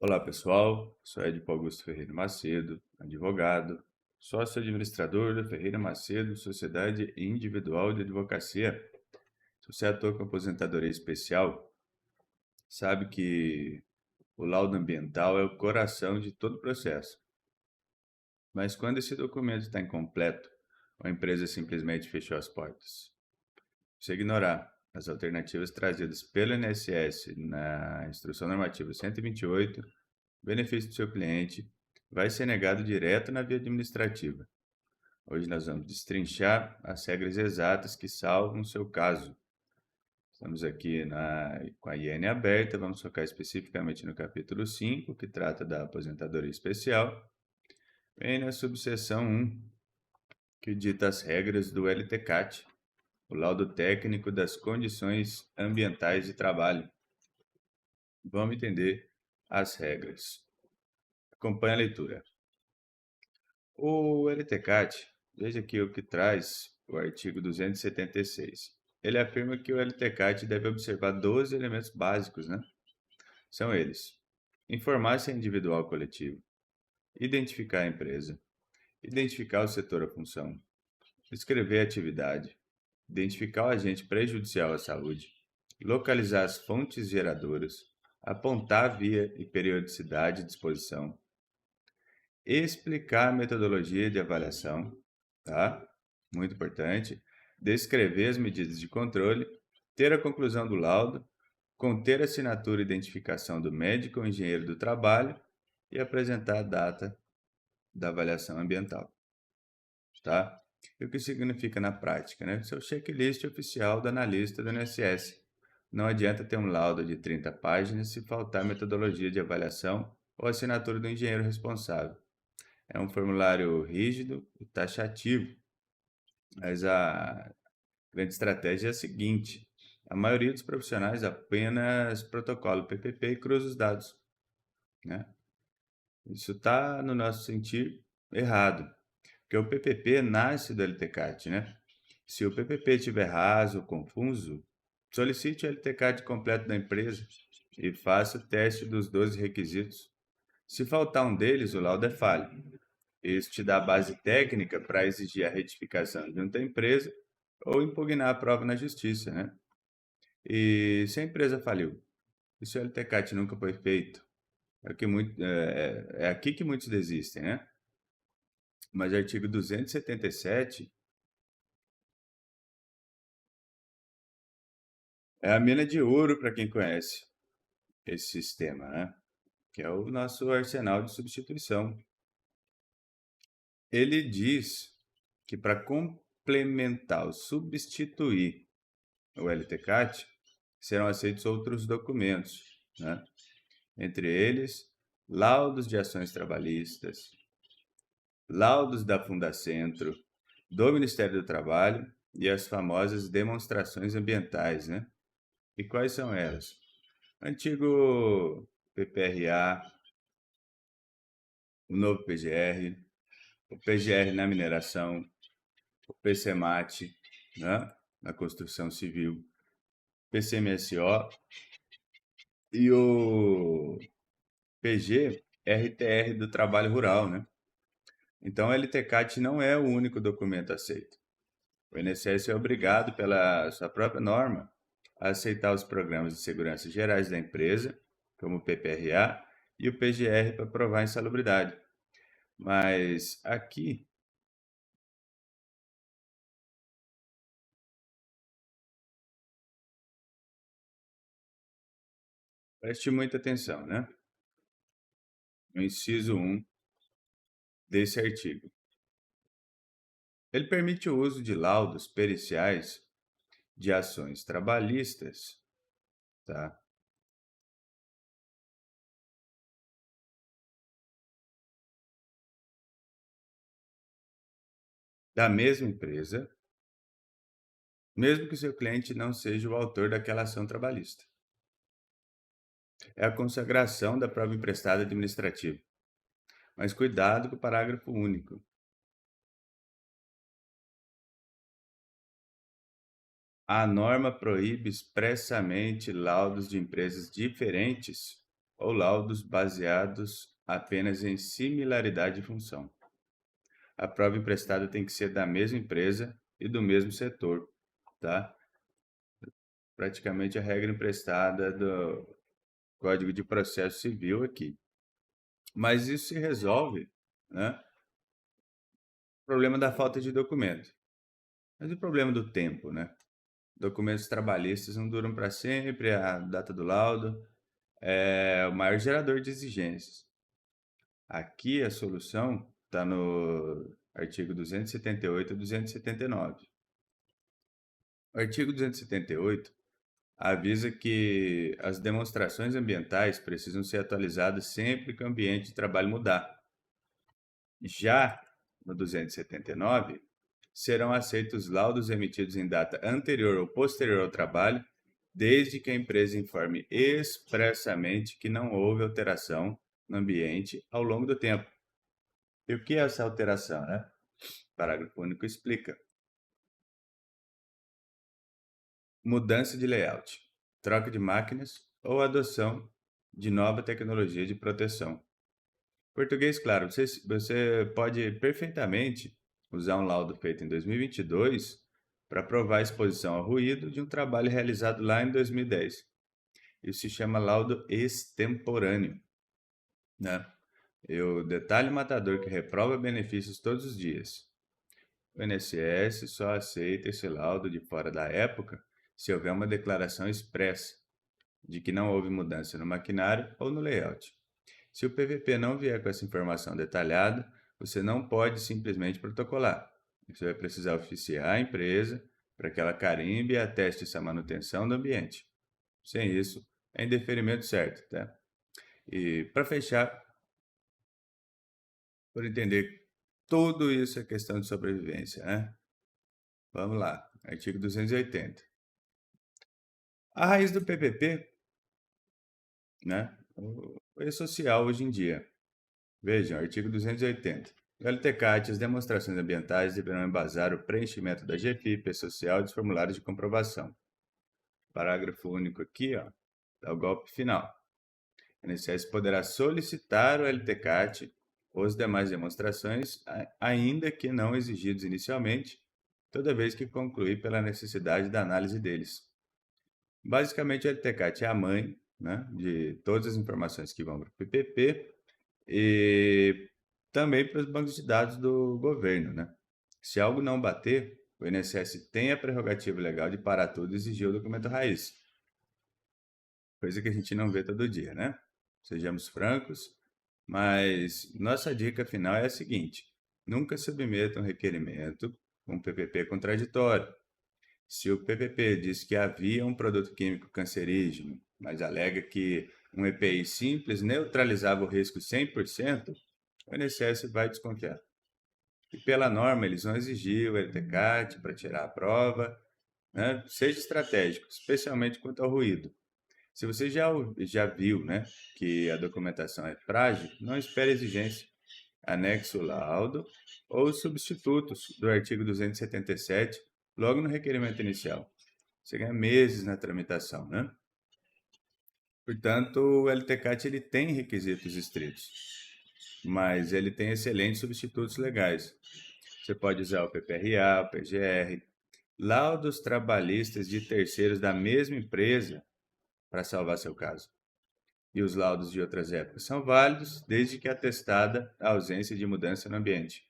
Olá pessoal, sou Edipo Augusto Ferreira Macedo, advogado, sócio administrador da Ferreira Macedo Sociedade Individual de Advocacia. Se você atua com aposentadoria especial, sabe que o laudo ambiental é o coração de todo o processo. Mas quando esse documento está incompleto, a empresa simplesmente fechou as portas. Se ignorar as alternativas trazidas pelo INSS na Instrução Normativa 128, o benefício do seu cliente vai ser negado direto na via administrativa. Hoje nós vamos destrinchar as regras exatas que salvam o seu caso. Estamos aqui com a IN aberta, vamos focar especificamente no capítulo 5, que trata da aposentadoria especial, e na subseção 1, que dita as regras do LTCAT, o laudo técnico das condições ambientais de trabalho. Vamos entender as regras. Acompanhe a leitura. O LTCAT, veja aqui o que traz o artigo 276. Ele afirma que o LTCAT deve observar 12 elementos básicos, né? São eles: informar se é individual ou coletivo, identificar a empresa, identificar o setor ou função, descrever a atividade, identificar o agente prejudicial à saúde, localizar as fontes geradoras, apontar a via e periodicidade de disposição, explicar a metodologia de avaliação, tá? Muito importante. Descrever as medidas de controle, ter a conclusão do laudo, conter a assinatura e identificação do médico ou engenheiro do trabalho e apresentar a data da avaliação ambiental, tá? E o que significa na prática, né? Isso é o checklist oficial do analista do INSS. Não adianta ter um laudo de 30 páginas se faltar metodologia de avaliação ou assinatura do engenheiro responsável. É um formulário rígido e taxativo, mas a grande estratégia é a seguinte: a maioria dos profissionais apenas protocola o PPP e cruza os dados, né? Isso está, no nosso sentir, errado, porque o PPP nasce do LTCAT, né? Se o PPP estiver raso ou confuso, solicite o LTCAT completo da empresa e faça o teste dos 12 requisitos. Se faltar um deles, o laudo é falho. Isso te dá a base técnica para exigir a retificação junto à empresa ou impugnar a prova na justiça, né? E se a empresa faliu, e se o LTCAT nunca foi feito, é aqui que muitos desistem, né? Mas o artigo 277 é a mina de ouro para quem conhece esse sistema, né? Que é o nosso arsenal de substituição. Ele diz que para complementar ou substituir o LTCAT, serão aceitos outros documentos, né? Entre eles, laudos de ações trabalhistas, laudos da Fundacentro, do Ministério do Trabalho e as famosas demonstrações ambientais, né? E quais são elas? Antigo PPRA, o novo PGR, o PGR na mineração, o PCMAT, né? Na construção civil, PCMSO e o PG-RTR do trabalho rural, né? Então, o LTCAT não é o único documento aceito. O INSS é obrigado, pela sua própria norma, a aceitar os programas de segurança gerais da empresa, como o PPRA e o PGR para provar a insalubridade. Mas aqui, preste muita atenção, né? No inciso 1 desse artigo. Ele permite o uso de laudos periciais de ações trabalhistas, tá? Da mesma empresa, mesmo que seu cliente não seja o autor daquela ação trabalhista. É a consagração da prova emprestada administrativa. Mas cuidado com o parágrafo único. A norma proíbe expressamente laudos de empresas diferentes ou laudos baseados apenas em similaridade de função. A prova emprestada tem que ser da mesma empresa e do mesmo setor, tá? Praticamente a regra emprestada do Código de Processo Civil aqui. Mas isso se resolve, né? O problema da falta de documento. Mas o problema do tempo, né? Documentos trabalhistas não duram para sempre, a data do laudo é o maior gerador de exigências. Aqui a solução está no artigo 278 e 279. O artigo 278 avisa que as demonstrações ambientais precisam ser atualizadas sempre que o ambiente de trabalho mudar. Já no 279, serão aceitos laudos emitidos em data anterior ou posterior ao trabalho, desde que a empresa informe expressamente que não houve alteração no ambiente ao longo do tempo. E o que é essa alteração, né? O parágrafo único explica. Mudança de layout, troca de máquinas ou adoção de nova tecnologia de proteção. Português, claro, você pode perfeitamente usar um laudo feito em 2022 para provar a exposição ao ruído de um trabalho realizado lá em 2010. Isso se chama laudo extemporâneo, né? E o detalhe matador que reprova benefícios todos os dias. O INSS só aceita esse laudo de fora da época se houver uma declaração expressa de que não houve mudança no maquinário ou no layout. Se o PVP não vier com essa informação detalhada, você não pode simplesmente protocolar. Você vai precisar oficiar a empresa para que ela carimbe e ateste essa manutenção do ambiente. Sem isso, é indeferimento certo, tá? E para fechar, por entender tudo isso é questão de sobrevivência, né? Vamos lá, artigo 280. A raiz do PPP, né? O E-Social hoje em dia. Vejam, artigo 280. No LTCAT, as demonstrações ambientais deverão embasar o preenchimento da GFIP social e dos formulários de comprovação. Parágrafo único aqui, ó, dá o golpe final. O INSS poderá solicitar o LTCAT ou as demais demonstrações, ainda que não exigidos inicialmente, toda vez que concluir pela necessidade da análise deles. Basicamente, o LTCAT é a mãe, né, de todas as informações que vão para o PPP e também para os bancos de dados do governo, né? Se algo não bater, o INSS tem a prerrogativa legal de parar tudo e exigir o documento raiz. Coisa que a gente não vê todo dia, né? Sejamos francos, mas nossa dica final é a seguinte: nunca submeta um requerimento com PPP contraditório. Se o PPP diz que havia um produto químico cancerígeno, mas alega que um EPI simples neutralizava o risco 100%, o INSS vai desconfiar. E pela norma, eles vão exigir o LTCAT para tirar a prova, né? Seja estratégico, especialmente quanto ao ruído. Se você já viu, né, que a documentação é frágil, não espere exigência. Anexe o laudo ou os substitutos do artigo 277 logo no requerimento inicial. Você ganha meses na tramitação, né? Portanto, o LTCAT ele tem requisitos estritos, mas ele tem excelentes substitutos legais. Você pode usar o PPRA, o PGR, laudos trabalhistas de terceiros da mesma empresa para salvar seu caso. E os laudos de outras épocas são válidos desde que atestada a ausência de mudança no ambiente.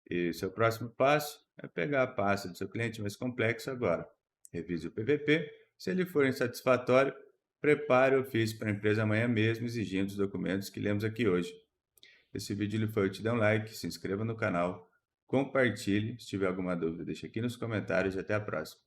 E seu próximo passo é pegar a pasta do seu cliente mais complexo agora. Revise o PVP. Se ele for insatisfatório, prepare o ofício para a empresa amanhã mesmo, exigindo os documentos que lemos aqui hoje. Esse vídeo lhe foi útil, dê um like, se inscreva no canal, compartilhe. Se tiver alguma dúvida, deixe aqui nos comentários e até a próxima.